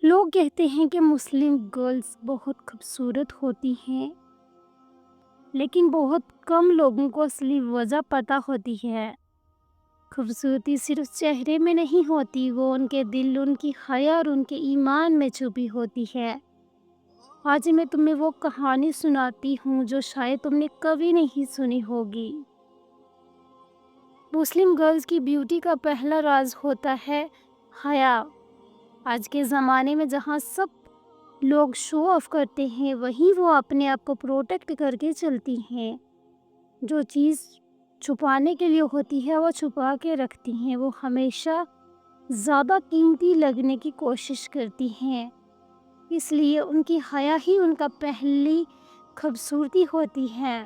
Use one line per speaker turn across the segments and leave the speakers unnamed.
لوگ کہتے ہیں کہ مسلم گرلز بہت خوبصورت ہوتی ہیں، لیکن بہت کم لوگوں کو اصلی وجہ پتہ ہوتی ہے۔ خوبصورتی صرف چہرے میں نہیں ہوتی، وہ ان کے دل، ان کی حیا اور ان کے ایمان میں چھپی ہوتی ہے۔ آج میں تمہیں وہ کہانی سناتی ہوں جو شاید تم نے کبھی نہیں سنی ہوگی۔ مسلم گرلز کی بیوٹی کا پہلا راز ہوتا ہے حیا۔ آج کے زمانے میں جہاں سب لوگ شو آف کرتے ہیں، وہیں وہ اپنے آپ کو پروٹیکٹ کر کے چلتی ہیں۔ جو چیز چھپانے کے لیے ہوتی ہے وہ چھپا کے رکھتی ہیں، وہ ہمیشہ زیادہ قیمتی لگنے کی کوشش کرتی ہیں، اس لیے ان کی حیا ہی ان کا پہلی خوبصورتی ہوتی ہے۔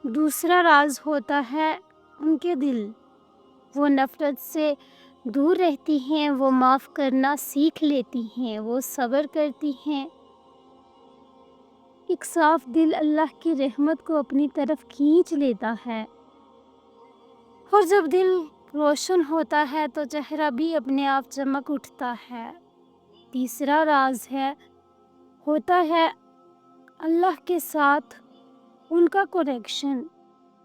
دوسرا راز ہوتا ہے ان کے دل۔ وہ نفرت سے دور رہتی ہیں، وہ معاف کرنا سیکھ لیتی ہیں، وہ صبر کرتی ہیں۔ ایک صاف دل اللہ کی رحمت کو اپنی طرف کھینچ لیتا ہے، اور جب دل روشن ہوتا ہے تو چہرہ بھی اپنے آپ چمک اٹھتا ہے۔ تیسرا راز ہوتا ہے اللہ کے ساتھ ان کا کنیکشن۔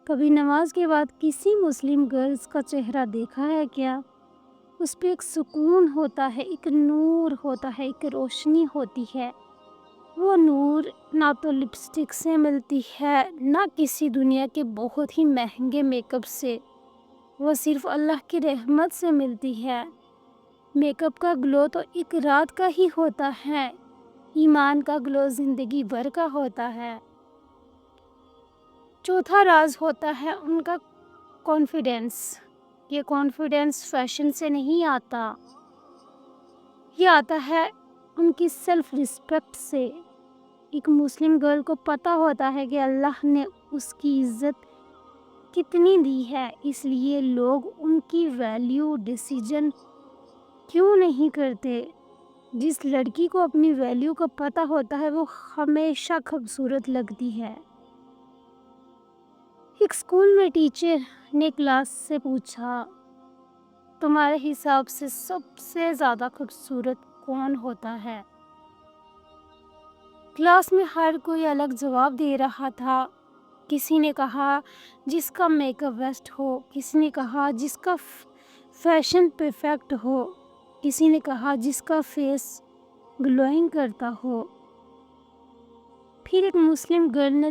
کبھی نماز کے بعد کسی مسلم گرلز کا چہرہ دیکھا ہے کیا؟ اس پہ ایک سکون ہوتا ہے، ایک نور ہوتا ہے، ایک روشنی ہوتی ہے۔ وہ نور نہ تو لپسٹک سے ملتی ہے، نہ کسی دنیا کے بہت ہی مہنگے میک اپ سے، وہ صرف اللہ کی رحمت سے ملتی ہے۔ میک اپ کا گلو تو ایک رات کا ہی ہوتا ہے، ایمان کا گلو زندگی بھر کا ہوتا ہے۔ چوتھا راز ہوتا ہے ان کا کانفیڈینس۔ یہ کانفیڈینس فیشن سے نہیں آتا، یہ آتا ہے ان کی سیلف رسپیکٹ سے۔ ایک مسلم گرل کو پتہ ہوتا ہے کہ اللہ نے اس کی عزت کتنی دی ہے، اس لیے لوگ ان کی ویلیو ڈیسیجن کیوں نہیں کرتے۔ جس لڑکی کو اپنی ویلیو کا پتہ ہوتا ہے وہ ہمیشہ خوبصورت لگتی ہے۔ ایک اسکول میں ٹیچر نے کلاس سے پوچھا، تمہارے حساب سے سب سے زیادہ خوبصورت کون ہوتا ہے؟ کلاس میں ہر کوئی الگ جواب دے رہا تھا۔ کسی نے کہا جس کا میک اپ بیسٹ ہو، کسی نے کہا جس کا فیشن پرفیکٹ ہو، کسی نے کہا جس کا فیس گلوئنگ کرتا ہو۔ پھر ایک مسلم گرل نے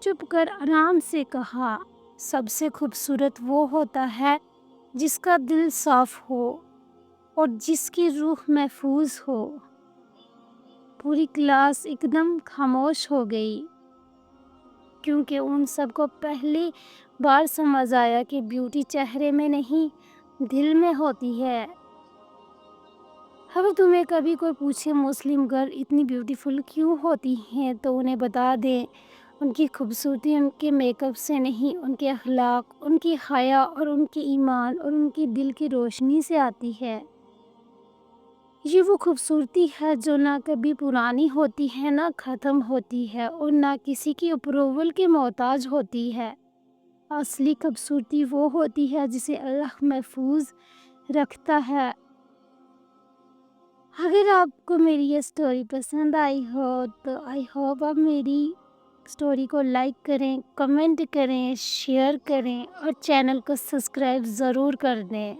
چپ کر آرام سے کہا، سب سے خوبصورت وہ ہوتا ہے جس کا دل صاف ہو اور جس کی روح محفوظ ہو۔ پوری کلاس ایک دم خاموش ہو گئی، کیونکہ ان سب کو پہلی بار سمجھ آیا کہ بیوٹی چہرے میں نہیں، دل میں ہوتی ہے۔ اگر تمہیں کبھی کوئی پوچھے مسلم گرل اتنی بیوٹیفل کیوں ہوتی ہیں تو انہیں بتا دیں، ان کی خوبصورتی ان کے میک اپ سے نہیں، ان کے اخلاق، ان کی حیا اور ان کے ایمان اور ان کی دل کی روشنی سے آتی ہے۔ یہ وہ خوبصورتی ہے جو نہ کبھی پرانی ہوتی ہے، نہ ختم ہوتی ہے، اور نہ کسی کی اپروول کے محتاج ہوتی ہے۔ اصلی خوبصورتی وہ ہوتی ہے جسے اللہ محفوظ رکھتا ہے۔ اگر آپ کو میری یہ سٹوری پسند آئی ہو تو آئی ہوپ آپ میری سٹوری کو لائک کریں، کمنٹ کریں، شیئر کریں اور چینل کو سبسکرائب ضرور کر دیں۔